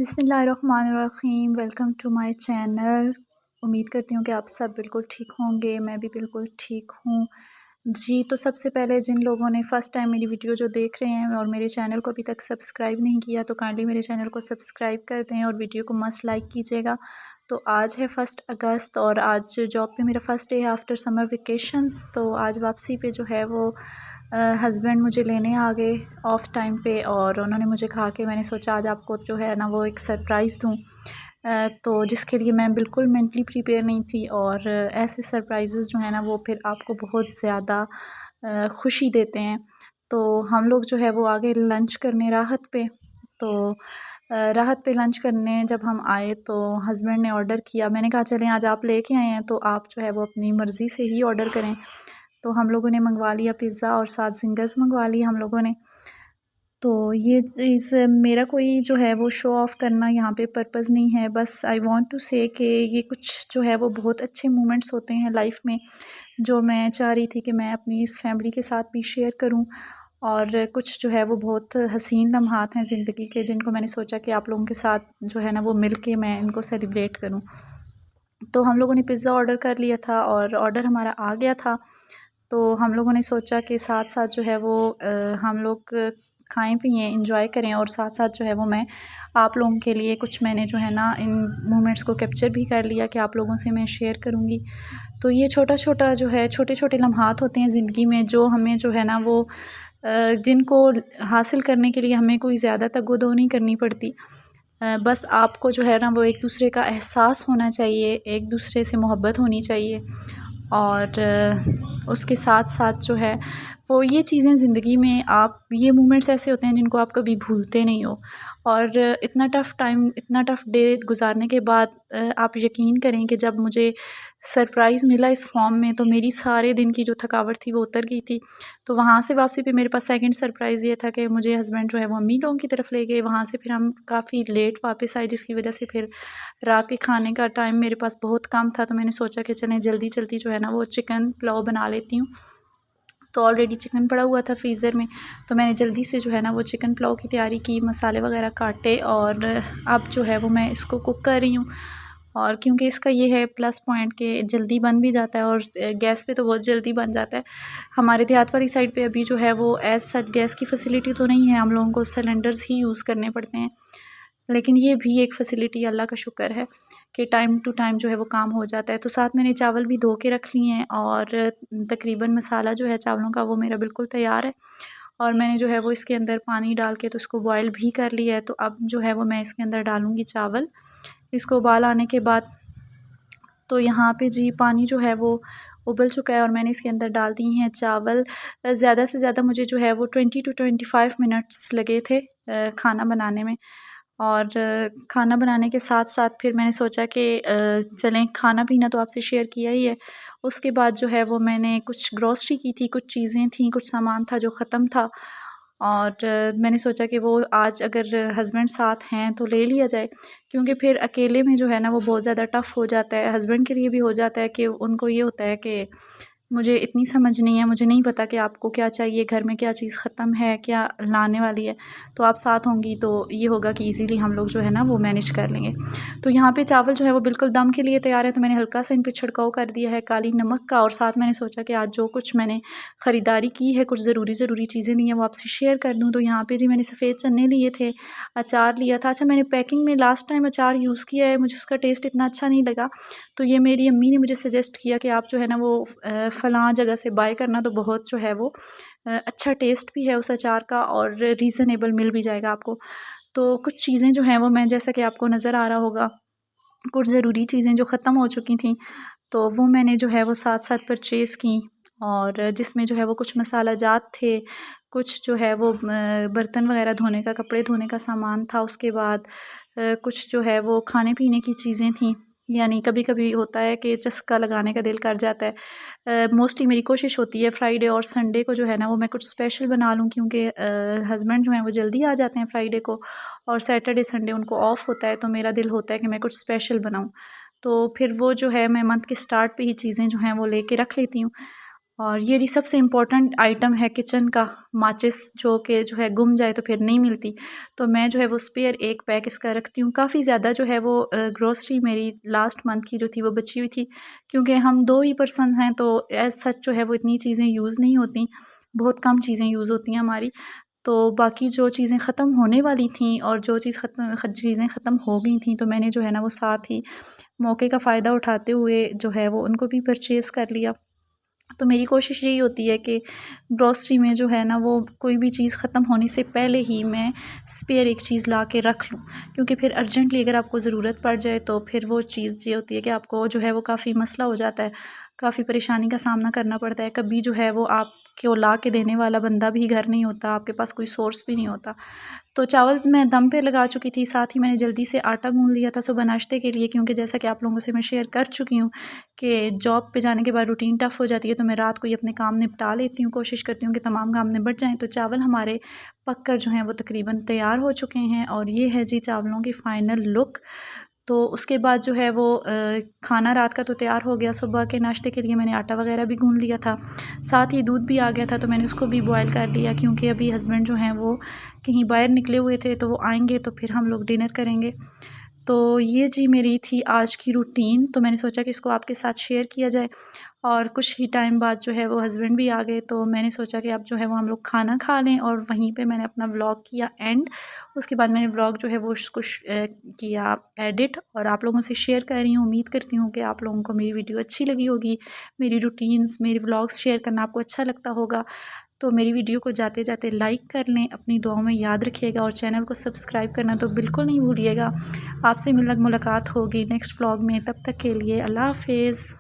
बिस्मिल्लाहिर्रहमानिर्रहीम। Welcome to my channel. उम्मीद करती हूँ कि आप सब बिल्कुल ठीक होंगे। मैं भी बिल्कुल ठीक हूँ जी। तो सबसे पहले जिन लोगों ने फ़र्स्ट टाइम मेरी वीडियो जो देख रहे हैं और मेरे चैनल को अभी तक सब्सक्राइब नहीं किया तो काइंडली मेरे चैनल को सब्सक्राइब कर दें और वीडियो को मस्ट लाइक कीजिएगा। तो आज है 1 अगस्त और आज जॉब पे मेरा फ़र्स्ट डे है आफ्टर समर वेकेशंस। तो आज वापसी पे जो है वो हस्बैंड मुझे लेने आ गए ऑफ़ टाइम पे और उन्होंने मुझे कहा कि मैंने सोचा आज आपको जो है ना वो एक सरप्राइज़ दूँ। तो जिसके लिए मैं बिल्कुल मेंटली प्रिपेयर नहीं थी और ऐसे सरप्राइज़ेस जो है ना वो फिर आपको बहुत ज़्यादा खुशी देते हैं। तो हम लोग जो है वो आगे लंच करने राहत पे, तो राहत पे लंच करने जब हम आए तो हस्बैंड ने ऑर्डर किया। मैंने कहा चलें आज आप लेके आए हैं तो आप जो है वो अपनी मर्ज़ी से ही ऑर्डर करें। तो हम लोगों ने मंगवा लिया पिज़्ज़ा और 7 ज़िंगर्स मंगवा ली हम लोगों ने। तो ये चीज़ मेरा कोई जो है वो शो ऑफ़ करना यहाँ पे पर्पज़ नहीं है, बस आई वांट टू से कि ये कुछ जो है वो बहुत अच्छे मोमेंट्स होते हैं लाइफ़ में, जो मैं चाह रही थी कि मैं अपनी इस फैमिली के साथ भी शेयर करूँ। और कुछ जो है वो बहुत हसीन लम्हात हैं ज़िंदगी के जिनको मैंने सोचा कि आप लोगों के साथ जो है ना वो मिल के मैं इनको सेलिब्रेट करूँ। तो हम लोगों ने पिज़्ज़ा ऑर्डर कर लिया था और ऑर्डर हमारा आ गया था। तो हम लोगों ने सोचा कि साथ-साथ जो है वो हम लोग खाएँ-पिएँ, एंजॉय करें और साथ-साथ जो है वो मैं आप लोगों के लिए कुछ मैंने जो है ना इन मोमेंट्स को कैप्चर भी कर लिया कि आप लोगों से मैं शेयर करूँगी। तो ये छोटा-छोटा जो है छोटे-छोटे लम्हात होते हैं ज़िंदगी में जो हमें जो है ना वो जिनको हासिल करने के लिए हमें कोई ज़्यादा तग-ओ-दो नहीं करनी पड़ती। बस आपको जो है ना वो एक-दूसरे का एहसास होना चाहिए, एक-दूसरे से मोहब्बत होनी चाहिए और उसके साथ-साथ जो है वो ये चीज़ें ज़िंदगी में आप ये मोमेंट्स ऐसे होते हैं जिनको आप कभी भूलते नहीं हो। और इतना टफ़ टाइम, इतना टफ़ डे गुज़ारने के बाद आप यकीन करें कि जब मुझे सरप्राइज़ मिला इस फ़ॉर्म में तो मेरी सारे दिन की जो थकावट थी वो उतर गई थी। तो वहाँ से वापसी पे मेरे पास सेकंड सरप्राइज़ ये था कि मुझे हस्बैंड जो है वो अम्मी लोगों की तरफ ले गए। वहाँ से फिर हम काफ़ी लेट वापस आए जिसकी वजह से फिर रात के खाने का टाइम मेरे पास बहुत कम था। तो मैंने सोचा कि चलें जल्दी-जल्दी जो है ना वो चिकन पुलाव बना लेती हूँ। तो ऑलरेडी चिकन पड़ा हुआ था फ्रीज़र में, तो मैंने जल्दी से जो है ना वो चिकन पुलाव की तैयारी की, मसाले वगैरह काटे और अब जो है वो मैं इसको कुक कर रही हूँ। और क्योंकि इसका ये है प्लस पॉइंट कि जल्दी बन भी जाता है और गैस पे तो बहुत जल्दी बन जाता है। हमारे देहात वाली साइड पे अभी जो है वो एज़ सच गैस की फैसिलिटी तो नहीं है, हम लोगों को सिलेंडर्स ही यूज़ करने पड़ते हैं। लेकिन ये भी एक फ़ैसिलिटी अल्लाह का शुक्र है कि टाइम टू टाइम जो है वो काम हो जाता है। तो साथ मैंने चावल भी धो के रख लिए हैं और तकरीबन मसाला जो है चावलों का वो मेरा बिल्कुल तैयार है। और मैंने जो है वो इसके अंदर पानी डाल के तो इसको बॉयल भी कर लिया है। तो अब जो है वो मैं इसके अंदर डालूँगी चावल। इसको उबाल आने के बाद तो यहाँ पे जी पानी जो है वो उबल चुका है और मैंने इसके अंदर डाल दिए हैं चावल। ज़्यादा से ज़्यादा मुझे जो है वो 20 टू 25 मिनट्स लगे थे खाना बनाने में। और खाना बनाने के साथ-साथ फिर मैंने सोचा कि चलें खाना-पीना तो आपसे शेयर किया ही है। उसके बाद जो है वो मैंने कुछ ग्रॉसरी की थी, कुछ चीज़ें थी, कुछ सामान था जो ख़त्म था और मैंने सोचा कि वो आज अगर हस्बैंड साथ हैं तो ले लिया जाए, क्योंकि फिर अकेले में जो है ना वो बहुत ज़्यादा टफ़ हो जाता है। हस्बैंड के लिए भी हो जाता है कि उनको ये होता है कि मुझे इतनी समझ नहीं है, मुझे नहीं पता कि आपको क्या चाहिए, घर में क्या चीज़ ख़त्म है, क्या लाने वाली है। तो आप साथ होंगी तो ये होगा कि ईज़िली हम लोग जो है ना वो मैनेज कर लेंगे। तो यहाँ पे चावल जो है वो बिल्कुल दम के लिए तैयार है, तो मैंने हल्का सा इन पे छिड़काव कर दिया है काली नमक का और साथ मैंने सोचा कि आज जो कुछ मैंने ख़रीदारी की है, कुछ ज़रूरी चीज़ें ली हैं वो आपसे शेयर कर दूँ। तो यहाँ पे जी मैंने सफ़ेद चने लिए थे, अचार लिया था। अच्छा मैंने पैकिंग में लास्ट टाइम अचार यूज़ किया है, मुझे उसका टेस्ट इतना अच्छा नहीं लगा। तो ये मेरी अम्मी ने मुझे सजेस्ट किया कि आप जो है ना वो फ़लाँ जगह से बाय करना, तो बहुत जो है वो अच्छा टेस्ट भी है उस अचार का और रीज़नेबल मिल भी जाएगा आपको। तो कुछ चीज़ें जो हैं वो मैं जैसा कि आपको नज़र आ रहा होगा, कुछ ज़रूरी चीज़ें जो ख़त्म हो चुकी थी, तो वो मैंने जो है वो साथ-साथ परचेज़ की और जिसमें जो है वो कुछ मसाला जात थे, कुछ जो है वो बर्तन वग़ैरह धोने का, कपड़े धोने का सामान था। उसके बाद कुछ जो है वो खाने-पीने की चीज़ें थीं, यानी कभी-कभी होता है कि चस्का लगाने का दिल कर जाता है। मोस्टली मेरी कोशिश होती है फ्राइडे और संडे को जो है ना वो मैं कुछ स्पेशल बना लूँ, क्योंकि हस्बैंड जो हैं वो जल्दी आ जाते हैं फ्राइडे को और सैटरडे संडे उनको ऑफ होता है, तो मेरा दिल होता है कि मैं कुछ स्पेशल बनाऊँ। तो फिर वो जो है मैं मंथ के स्टार्ट पे ही चीज़ें जो हैं वो लेके रख लेती हूँ। और ये जी सबसे इम्पोर्टेंट आइटम है किचन का, माचिस जो है गुम जाए तो फिर नहीं मिलती, तो मैं जो है वो स्पेयर एक पैक इसका रखती हूँ। काफ़ी ज़्यादा जो है वो ग्रोसरी मेरी लास्ट मंथ की जो थी वो बची हुई थी, क्योंकि हम 2 ही पर्सन हैं, तो एज़ सच जो है वो इतनी चीज़ें यूज़ नहीं होती, बहुत कम चीज़ें यूज़ होती हैं हमारी। तो बाकी जो चीज़ें ख़त्म होने वाली थीं और जो चीज़ें ख़त्म हो गई थीं, तो मैंने जो है ना वो साथ ही मौके का फ़ायदा उठाते हुए जो है वो उनको भी परचेज़ कर लिया। तो मेरी कोशिश यही होती है कि ग्रोसरी में जो है ना वो कोई भी चीज़ ख़त्म होने से पहले ही मैं स्पेयर एक चीज़ ला के रख लूँ, क्योंकि फिर अर्जेंटली अगर आपको ज़रूरत पड़ जाए तो फिर वो चीज़ ये होती है कि आपको जो है वो काफ़ी मसला हो जाता है, काफ़ी परेशानी का सामना करना पड़ता है। कभी जो है वो आपको ला के देने वाला बंदा भी घर नहीं होता, आपके पास कोई सोर्स भी नहीं होता। तो चावल मैं दम पे लगा चुकी थी, साथ ही मैंने जल्दी से आटा गूँध लिया था सुबह नाश्ते के लिए, क्योंकि जैसा कि आप लोगों से मैं शेयर कर चुकी हूँ कि जॉब पे जाने के बाद रूटीन टफ़ हो जाती है, तो मैं रात को ही अपने काम निपटा लेती हूँ, कोशिश करती हूँ कि तमाम काम निपट जाएँ। तो चावल हमारे पक कर जो हैं वो तकरीबन तैयार हो चुके हैं, और ये है जी चावलों की फ़ाइनल लुक। तो उसके बाद जो है वो खाना रात का तो तैयार हो गया, सुबह के नाश्ते के लिए मैंने आटा वगैरह भी गूँध लिया था, साथ ही दूध भी आ गया था, तो मैंने उसको भी बॉयल कर लिया, क्योंकि अभी हस्बैंड जो हैं वो कहीं बाहर निकले हुए थे, तो वो आएँगे तो फिर हम लोग डिनर करेंगे। तो ये जी मेरी थी आज की रूटीन, तो मैंने सोचा कि इसको आपके साथ शेयर किया जाए। और कुछ ही टाइम बाद जो है वो हस्बैंड भी आ गए, तो मैंने सोचा कि अब जो है वो हम लोग खाना खा लें, और वहीं पे मैंने अपना व्लॉग किया एंड। उसके बाद मैंने व्लॉग जो है वो किया एडिट, और आप लोगों से शेयर कर रही हूँ। उम्मीद करती हूँ कि आप लोगों को मेरी वीडियो अच्छी लगी होगी, मेरी रूटीन्स, मेरे व्लॉग्स शेयर करना आपको अच्छा लगता होगा। तो मेरी वीडियो को जाते जाते लाइक कर लें, अपनी दुआओं में याद रखिएगा, और चैनल को सब्सक्राइब करना तो बिल्कुल नहीं भूलिएगा। आपसे मुलाकात होगी नेक्स्ट व्लॉग में, तब तक के लिए अल्लाह हाफ़िज़।